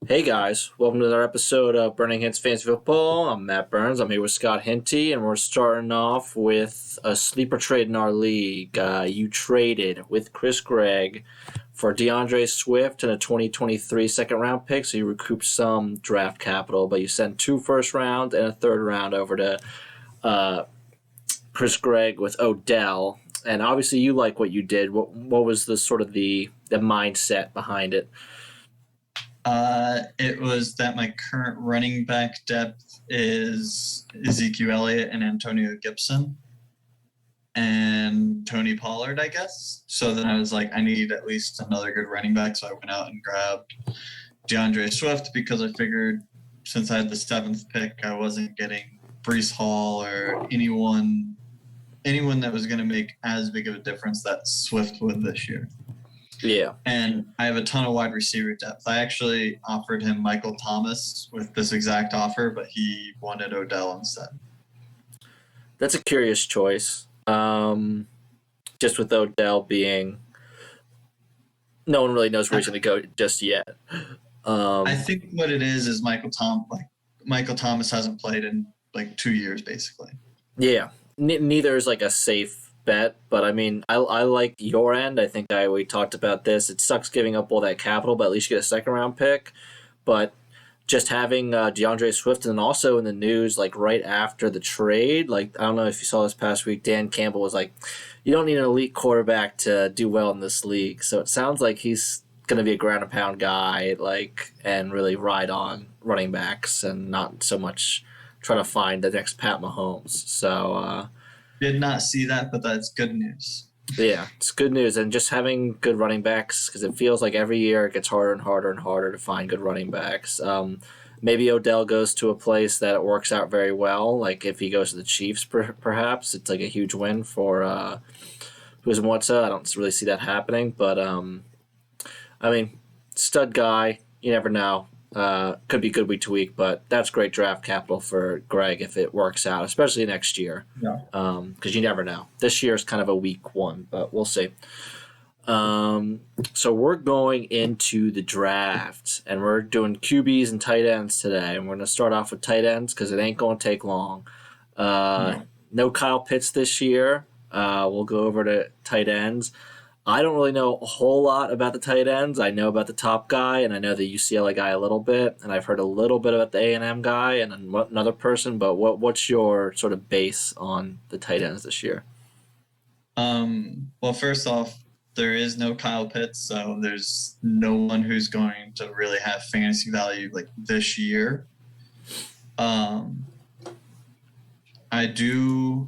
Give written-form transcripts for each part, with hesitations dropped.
Hey guys, welcome to another episode of Burning Hits Fantasy Football. I'm Matt Burns. I'm here with Scott Hinty, and we're starting off with a sleeper trade in our league. You traded with Chris Gregg for DeAndre Swift and a 2023 second round pick, so you recouped some draft capital, but you sent 2 first round and a third round over to Chris Gregg with Odell. And obviously, you like what you did. What was the sort of the mindset behind it? It was that my current running back depth is Ezekiel Elliott and Antonio Gibson and Tony Pollard, I guess. So then I was like, I need at least another good running back. So I went out and grabbed DeAndre Swift because I figured since I had the 7th pick, I wasn't getting Breece Hall or anyone that was going to make as big of a difference that Swift would this year. Yeah. And I have a ton of wide receiver depth. I actually offered him Michael Thomas with this exact offer, but he wanted Odell instead. That's a curious choice. Just with Odell being, no one really knows where he's going to go just yet. I think what it is Michael Thomas hasn't played in 2 years, basically. Yeah. Neither is like a safe bet, but I mean, I like your end. I think we talked about this. It sucks giving up all that capital, but at least you get a second round pick. But just having DeAndre Swift, and also in the news, like right after the trade, like I don't know if you saw this past week, Dan Campbell was like, you don't need an elite quarterback to do well in this league. So it sounds like he's going to be a ground and pound guy, and really ride on running backs and not so much try to find the next Pat Mahomes. So did not see that, but that's good news. Yeah, it's good news. And just having good running backs, because it feels like every year it gets harder and harder and harder to find good running backs. Maybe Odell goes to a place that it works out very well. Like if he goes to the Chiefs, perhaps, it's like a huge win for Huizamwatsa. I don't really see that happening. But, I mean, stud guy, you never know. Could be good week to week, but that's great draft capital for Greg if it works out, especially next year. Yeah. Because you never know. This year is kind of a weak one, but we'll see. So we're going into the draft, and we're doing QBs and tight ends today. And we're going to start off with tight ends because it ain't going to take long. No Kyle Pitts this year. We'll go over to tight ends. I don't really know a whole lot about the tight ends. I know about the top guy, and I know the UCLA guy a little bit, and I've heard a little bit about the A&M guy and another person, but what's your sort of base on the tight ends this year? Well, first off, there is no Kyle Pitts, so there's no one who's going to really have fantasy value this year. I do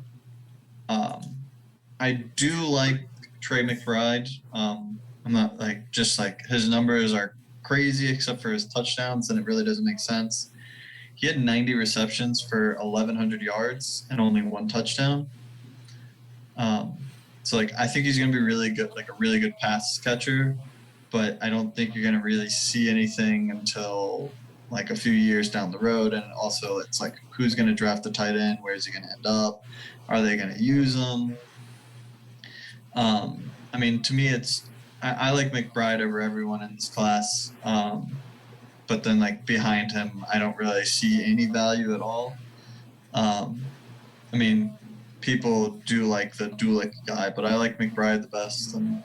like Trey McBride. I'm not his numbers are crazy except for his touchdowns, and it really doesn't make sense. He had 90 receptions for 1,100 yards and only 1 touchdown. So I think he's going to be really good, a really good pass catcher, but I don't think you're going to really see anything until a few years down the road. And also it's who's going to draft the tight end? Where's he going to end up? Are they going to use him? I mean, to me, I like McBride over everyone in this class. But then, behind him, I don't really see any value at all. I mean, people do like the Dulick guy, but I like McBride the best. And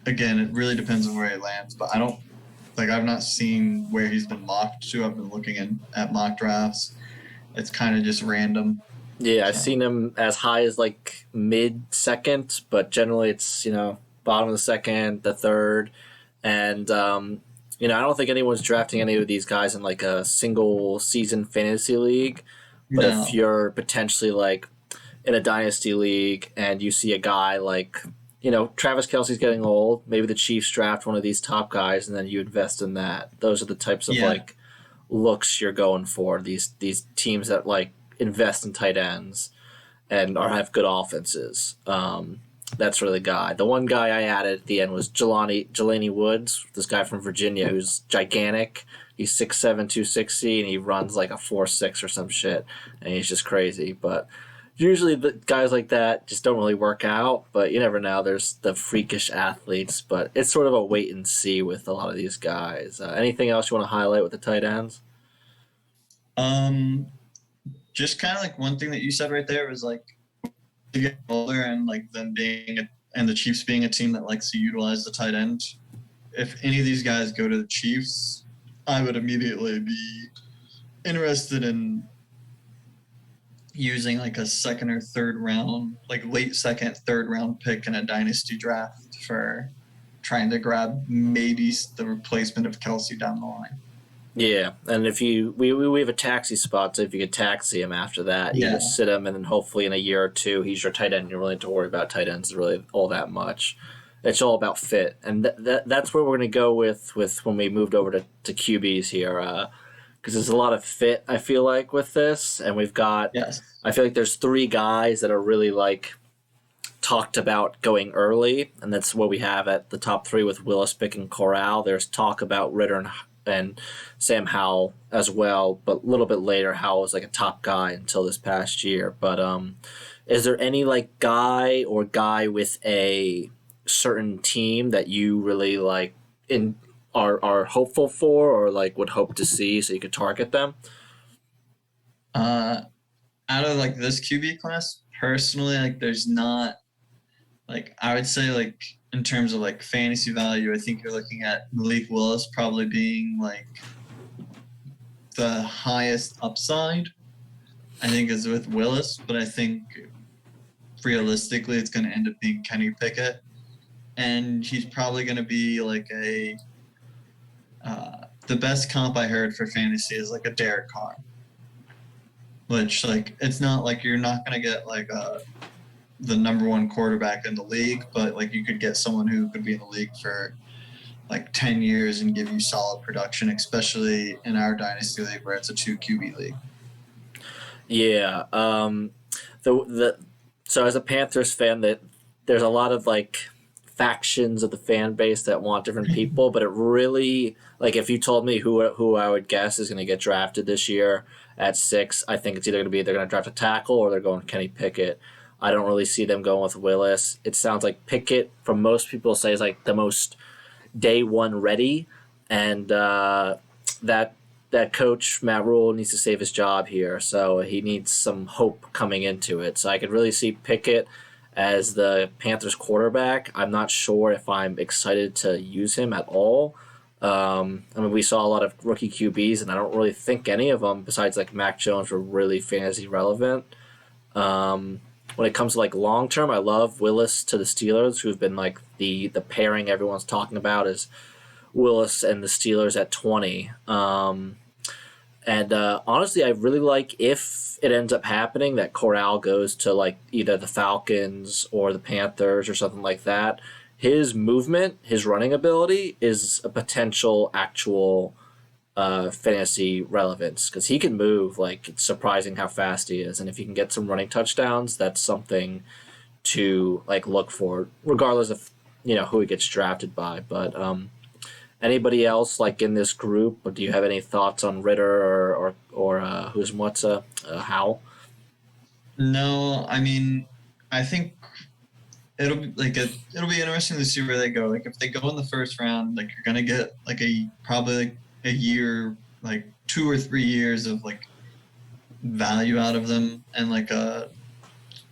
again, it really depends on where he lands. But I don't I've not seen where he's been mocked to. I've been looking at mock drafts. It's kind of just random. Yeah, I've seen him as high as mid-second, but generally it's, bottom of the second, the third. And, I don't think anyone's drafting any of these guys in a single season fantasy league. But if you're potentially in a dynasty league and you see a guy Travis Kelce's getting old, maybe the Chiefs draft one of these top guys and then you invest in that. Those are the types of looks you're going for. These teams that invest in tight ends and have good offenses. That's really the guy. The one guy I added at the end was Jelani Woods, this guy from Virginia who's gigantic. He's 6'7", 260, and he runs a 4.6 or some shit, and he's just crazy. But usually the guys like that just don't really work out, but you never know. There's the freakish athletes, but it's sort of a wait and see with a lot of these guys. Anything else you want to highlight with the tight ends? Um, just kind of like one thing that you said right there was like to get older and like them and the Chiefs being a team that likes to utilize the tight end. If any of these guys go to the Chiefs, I would immediately be interested in using like a second or third round, like late second, third round pick in a dynasty draft for trying to grab maybe the replacement of Kelsey down the line. Yeah, and if we have a taxi spot, so if you could taxi him after that, you Yeah. just sit him, and then hopefully in a year or two, he's your tight end. You don't really have to worry about tight ends really all that much. It's all about fit, and that's where we're going to go with when we moved over to QBs here, because there's a lot of fit. I feel like with this, and we've got. Yes. I feel like there's three guys that are really like talked about going early, and that's what we have at the top three with Willis, Pick, and Corral. There's talk about Ritter and Sam Howell as well, but a little bit later, Howell was like a top guy until this past year. But is there any like guy with a certain team that you really like in are hopeful for or like would hope to see so you could target them? Uh, Out of like this QB class, personally, like there's not like I would say like in terms of like fantasy value, I think you're looking at Malik Willis probably being like the highest upside. I think is with Willis, but I think realistically it's going to end up being Kenny Pickett, and he's probably going to be like the best comp I heard for fantasy is like a Derek Carr, which like it's not like you're not going to get like the number one quarterback in the league, but like you could get someone who could be in the league for like 10 years and give you solid production, especially in our dynasty league where it's a 2 QB league. Yeah. The so as a Panthers fan, that there's a lot of like factions of the fan base that want different people, but it really like if you told me who I would guess is going to get drafted this year at 6, I think it's either going to be they're going to draft a tackle or they're going Kenny Pickett. I don't really see them going with Willis. It sounds like Pickett, from most people, say is like the most day one ready, and that that coach Matt Rule needs to save his job here, so he needs some hope coming into it. So I could really see Pickett as the Panthers quarterback. I'm not sure if I'm excited to use him at all. I mean, we saw a lot of rookie QBs, and I don't really think any of them, besides like Mac Jones, were really fantasy relevant. When it comes to like long term, I love Willis to the Steelers, who've been like the pairing everyone's talking about is Willis and the Steelers at 20. And honestly, I really like if it ends up happening that Corral goes to like either the Falcons or the Panthers or something like that. His movement, his running ability is a potential actual fantasy relevance because he can move. Like it's surprising how fast he is, and if you can get some running touchdowns, that's something to like look for, regardless of who he gets drafted by. But anybody else like in this group, or do you have any thoughts on Ritter or who's what's Howell? No, I mean, I think it'll be like it'll be interesting to see where they go. Like if they go in the first round, like you're gonna get like probably like a year, like 2 or 3 years of like value out of them and like a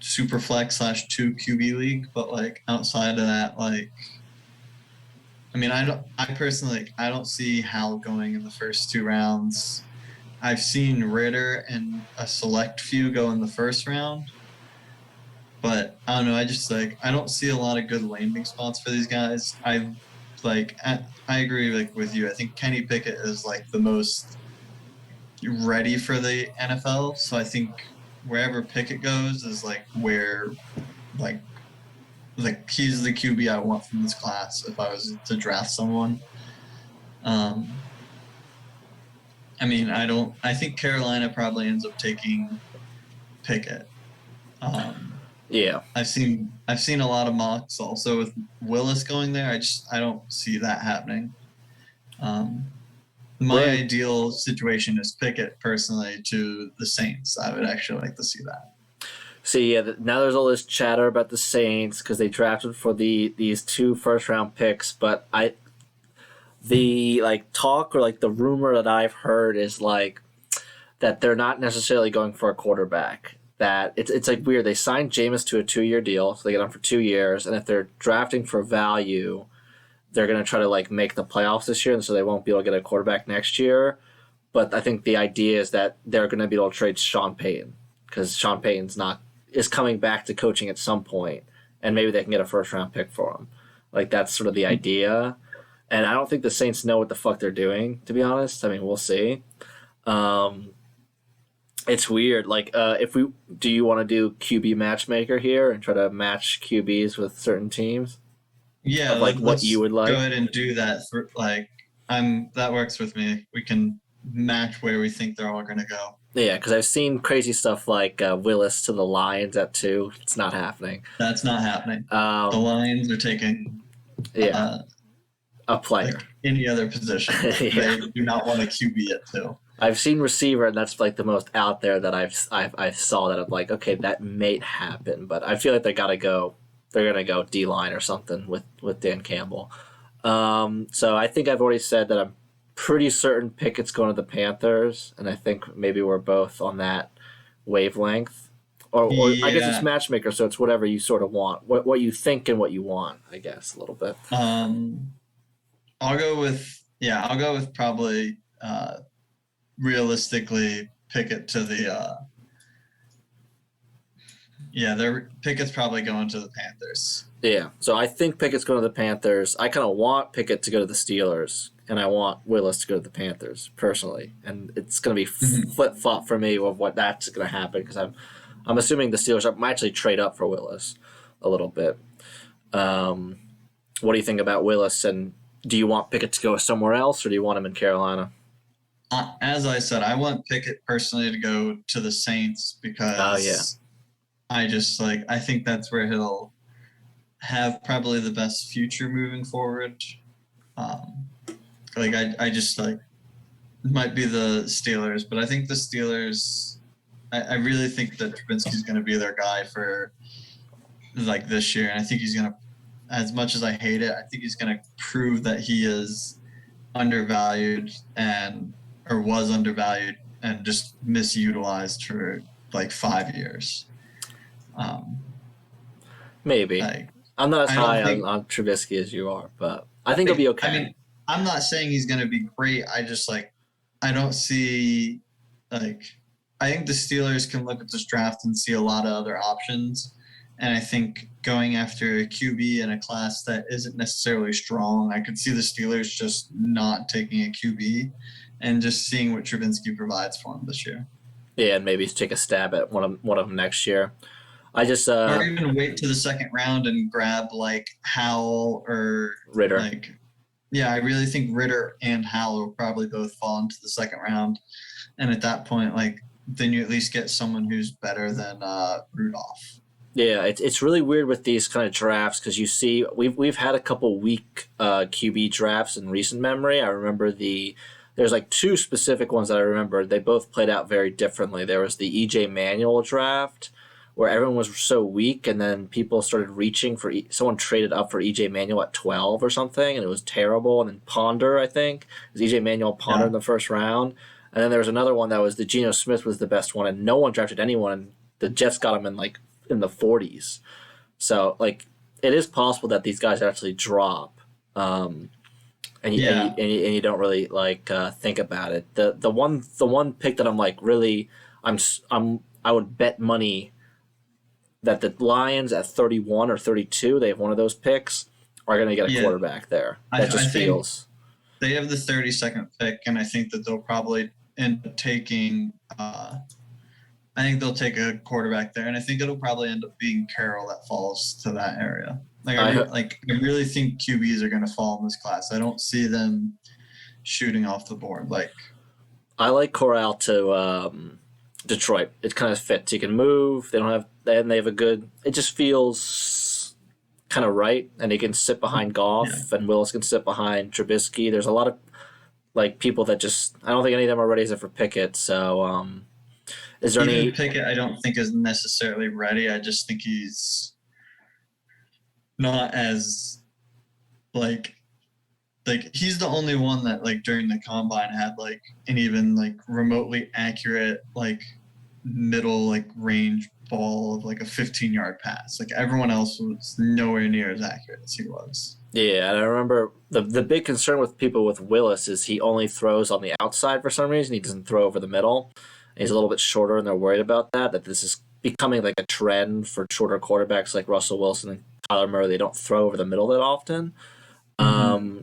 super flex /2 QB league. But like outside of that, like I mean, I personally I don't see Hal going in the first 2 rounds. I've seen Ritter and a select few go in the first round, but I don't know. I just like I don't see a lot of good landing spots for these guys. I agree like with you. I think Kenny Pickett is like the most ready for the NFL. So I think wherever Pickett goes is like where like he's the QB I want from this class if I was to draft someone. I mean, I think Carolina probably ends up taking Pickett. Yeah, I've seen a lot of mocks also with Willis going there. I don't see that happening. My right. ideal situation is Pickett personally to the Saints. I would actually like to see that. See, yeah, now there's all this chatter about the Saints because they drafted for these two first round picks, but the like talk or like the rumor that I've heard is like that they're not necessarily going for a quarterback. That it's like weird. They signed Jameis to a 2-year deal, so they get him for 2 years, and if they're drafting for value, they're gonna try to like make the playoffs this year, and so they won't be able to get a quarterback next year. But I think the idea is that they're gonna be able to trade Sean Payton because Sean Payton's not is coming back to coaching at some point, and maybe they can get a first round pick for him. Like that's sort of the idea. And I don't think the Saints know what the fuck they're doing, to be honest. I mean, we'll see. Um, it's weird. Like, if we do, you want to do QB matchmaker here and try to match QBs with certain teams Yeah, of like what let's you would go like? ahead and do that. For, like, that works with me. We can match where we think they're all gonna go. Yeah, because I've seen crazy stuff like Willis to the Lions at 2. It's not happening. That's not happening. The Um, Lions are taking yeah, a like player. any other position. Yeah. They do not want a QB at 2. I've seen receiver, and that's like the most out there that I saw that I'm like, okay, that may happen, but I feel like they gotta go. They're gonna go D line or something with Dan Campbell. So I think I've already said that I'm pretty certain Pickett's going to the Panthers, and I think maybe we're both on that wavelength. Or I guess it's Yeah. matchmaker, so it's whatever you sort of want, what you think and what you want, I guess a little bit. Um, I'll go with probably realistically Pickett to the their Pickett's probably going to the Panthers. Yeah, so I think Pickett's going to the Panthers. I kind of want Pickett to go to the Steelers, and I want Willis to go to the Panthers personally. And it's going to be Mhm. flip flop for me of what that's going to happen because I'm assuming the Steelers might actually trade up for Willis a little bit. Um, what do you think about Willis? And do you want Pickett to go somewhere else, or do you want him in Carolina? As I said, I want Pickett personally to go to the Saints Oh yeah, because I think that's where he'll have probably the best future moving forward. Um, I just like it might be the Steelers, but I think the Steelers. I really think that Trubinsky's going to be their guy for like this year, and I think he's going to. As much as I hate it, I think he's going to prove that he is undervalued and or was undervalued and just misutilized for like 5 years. Um, maybe. like I'm not as I don't high think on Trubisky as you are, but I think he'll be I okay. mean, I'm not saying he's going to be great. I just like, I don't see, like, I think the Steelers can look at this draft and see a lot of other options. And I think going after a QB in a class that isn't necessarily strong, I could see the Steelers just not taking a QB and just seeing what Trubinsky provides for them this year. Yeah, and maybe take a stab at one of them next year. I just Or even wait to the second round and grab like Howell or Ritter. like yeah, I really think Ritter and Howell will probably both fall into the second round. And at that point, like then you at least get someone who's better than Rudolph. Yeah, it's really weird with these kind of drafts because you see we've had a couple weak QB drafts in recent memory. I remember there's like two specific ones that I remember. They both played out very differently. There was the EJ Manuel draft where everyone was so weak, and then people started reaching for someone traded up for EJ Manuel at 12 or something, and it was terrible. And then Ponder, I think, it was EJ Manuel Ponder Yeah. in the first round, and then there was another one that was the Geno Smith was the best one, and no one drafted anyone. And the Jets got him in like in the 40s. So like it is possible that these guys actually drop. Yeah. And you don't really like think about it. The one pick that I'm like really I would bet money that the Lions at 31 or 32, they have one of those picks, are going to get a Yeah. quarterback there. I That just think feels. they have the 32nd pick, and I think that they'll probably end up taking. I think they'll take a quarterback there, and I think it'll probably end up being Carroll that falls to that area. I really think QBs are going to fall in this class. I don't see them shooting off the board. Like, I like Corral to Detroit. It kind of fits. He can move. They don't have. And they have a good. It just feels kind of right, and he can sit behind Goff, Yeah. and Willis can sit behind Trubisky. There's a lot of like people that just. I don't think any of them are ready except for Pickett. So Is there Even any? Pickett, I don't think is necessarily ready. I just think he's not as like he's the only one that like during the combine had like an even like remotely accurate like middle like range ball of like a 15-yard pass. Like everyone else was nowhere near as accurate as he was. Yeah, and I remember the big concern with people with Willis is he only throws on the outside for some reason. He doesn't throw over the middle. And he's a little bit shorter, and they're worried about that. That this is becoming like a trend for shorter quarterbacks like Russell Wilson and Kyler Murray. They don't throw over the middle that often. Mm-hmm.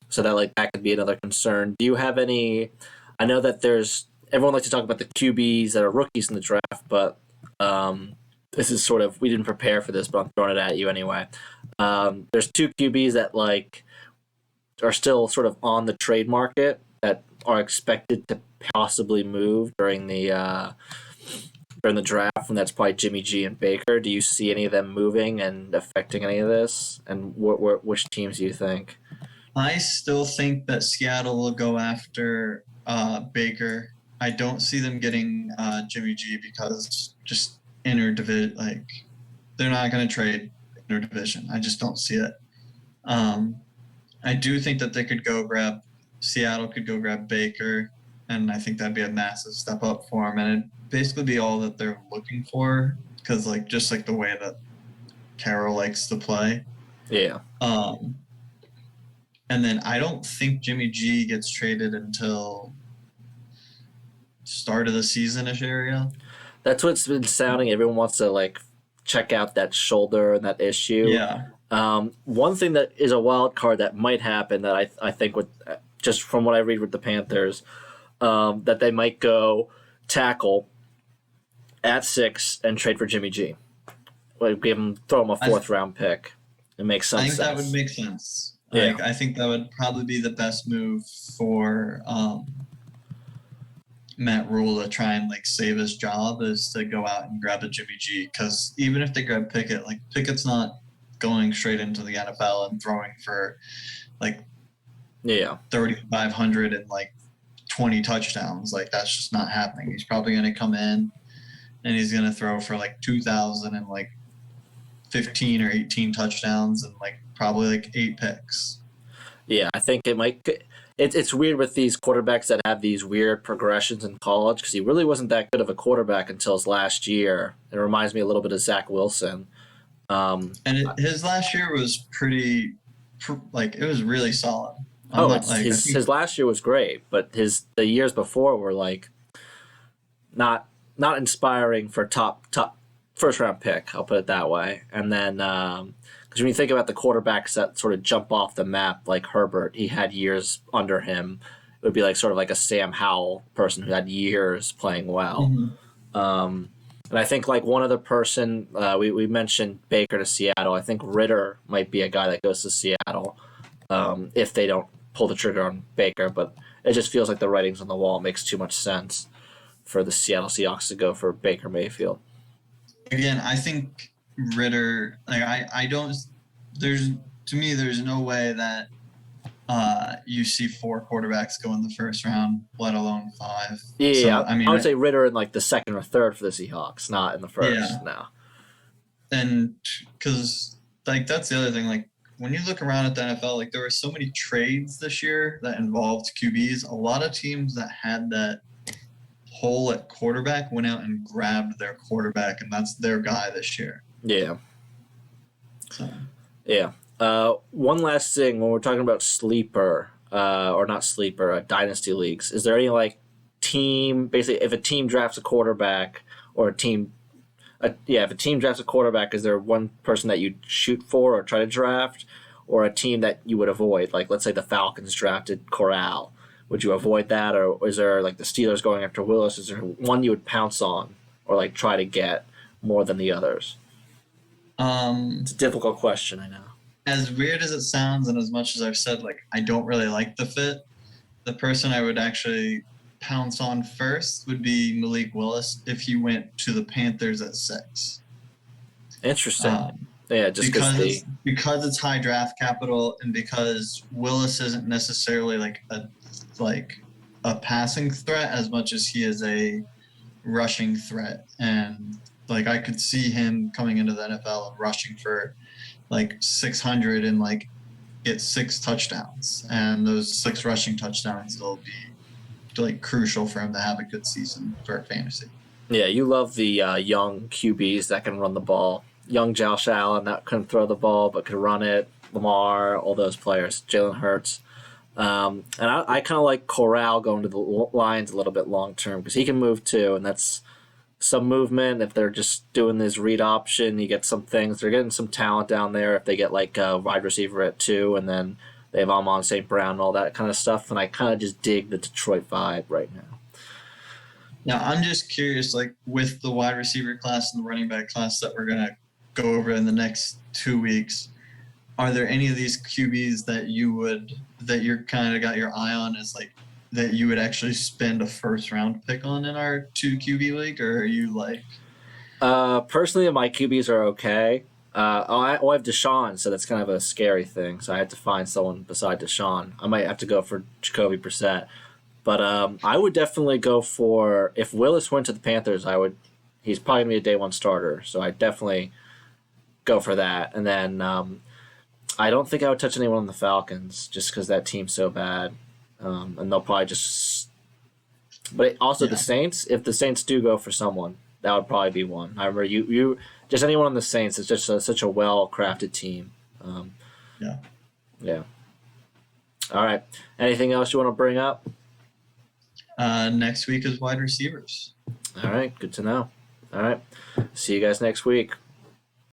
So that could be another concern. Do you have any? I know that there's everyone likes to talk about the QBs that are rookies in the draft, but this is sort of we didn't prepare for this, but I'm throwing it at you anyway. There's two QBs that like are still sort of on the trade market that are expected to possibly move during the draft, and that's probably Jimmy G and Baker. Do you see any of them moving and affecting any of this? And which teams do you think? I still think that Seattle will go after Baker. I don't see them getting Jimmy G because just interdivision, like they're not going to trade interdivision. I just don't see it. I do think that they could go grab Seattle could go grab Baker, and I think that'd be a massive step up for them, and it'd basically be all that they're looking for because like just like the way that Carroll likes to play. Yeah. And then I don't think Jimmy G gets traded until start of the season-ish area. That's what's been sounding. Everyone wants to like check out that shoulder and that issue. Yeah. One thing that is a wild card that might happen that I think would just from what I read with the Panthers, that they might go tackle at 6 and trade for Jimmy G. Like throw him a 4th-round pick. It makes some sense. I think that would make sense. Yeah. Like, I think that would probably be the best move for Matt Rule to try and like save his job is to go out and grab a Jimmy G. Because even if they grab Pickett, like Pickett's not going straight into the NFL and throwing for like 3,500 and like 20 touchdowns. Like that's just not happening. He's probably going to come in and he's going to throw for like 2,000 and like 15 or 18 touchdowns and like probably like 8 picks. Yeah, I think it might. It's weird with these quarterbacks that have these weird progressions in college because he really wasn't that good of a quarterback until his last year. It reminds me a little bit of Zach Wilson. His last year was pretty, like it was really solid. His last year was great, but the years before were like not inspiring for top 1st-round pick. I'll put it that way. And then because when you think about the quarterbacks that sort of jump off the map, like Herbert, he had years under him. It would be like sort of like a Sam Howell person who had years playing well. Mm-hmm. And I think like one other person, we mentioned Baker to Seattle. I think Ritter might be a guy that goes to Seattle if they don't pull the trigger on Baker. But it just feels like the writing's on the wall. It makes too much sense for the Seattle Seahawks to go for Baker Mayfield. Again, I think Ritter, like I don't, there's no way that you see 4 quarterbacks go in the 1st round, let alone 5. Yeah, so, I would say Ritter in like the 2nd or 3rd for the Seahawks, not in the 1st. Yeah. No. And because like that's the other thing, like when you look around at the NFL, like there were so many trades this year that involved QBs. A lot of teams that had that hole at quarterback went out and grabbed their quarterback, and that's their guy this year. Yeah. So. Yeah. One last thing when we're talking about sleeper, or not sleeper, dynasty leagues, is there any like team, basically if a team drafts a quarterback or if a team drafts a quarterback, is there one person that you'd shoot for or try to draft or a team that you would avoid? Like let's say the Falcons drafted Corral. Would you avoid that, or is there like the Steelers going after Willis? Is there one you would pounce on or like try to get more than the others? It's a difficult question, I know. As weird as it sounds, and as much as I've said, like I don't really like the fit, the person I would actually pounce on first would be Malik Willis if he went to the Panthers at 6. Interesting. Yeah, just because it's high draft capital, and because Willis isn't necessarily like a passing threat as much as he is a rushing threat, and like I could see him coming into the NFL and rushing for like 600 and like get 6 touchdowns, and those 6 rushing touchdowns will be like crucial for him to have a good season for fantasy. Yeah, you love the young QBs that can run the ball. Young Josh Allen that couldn't throw the ball but could run it. Lamar, all those players. Jalen Hurts. And I kind of like Corral going to the Lions a little bit long term because he can move too, and that's some movement. If they're just doing this read option, you get some things. They're getting some talent down there. If they get like a wide receiver at 2, and then they have Amon St. Brown and all that kind of stuff, and I kind of just dig the Detroit vibe right now. Now, I'm just curious, like with the wide receiver class and the running back class that we're gonna go over in the next 2 weeks, are there any of these QBs that you're kind of got your eye on as like that you would actually spend a first round pick on in our 2 QB league, or are you like? Personally, my QBs are okay. I have Deshaun, so that's kind of a scary thing. So I have to find someone beside Deshaun. I might have to go for Jacoby Brissett. But I would definitely go for if Willis went to the Panthers. I would. He's probably gonna be a day one starter, so I definitely go for that. And then I don't think I would touch anyone on the Falcons just because that team's so bad, and they'll probably just. But also the Yeah. Saints. If the Saints do go for someone, that would probably be one. I remember you just anyone on the Saints is just such a well crafted team. Yeah. Yeah. All right. Anything else you want to bring up? Next week is wide receivers. All right. Good to know. All right. See you guys next week.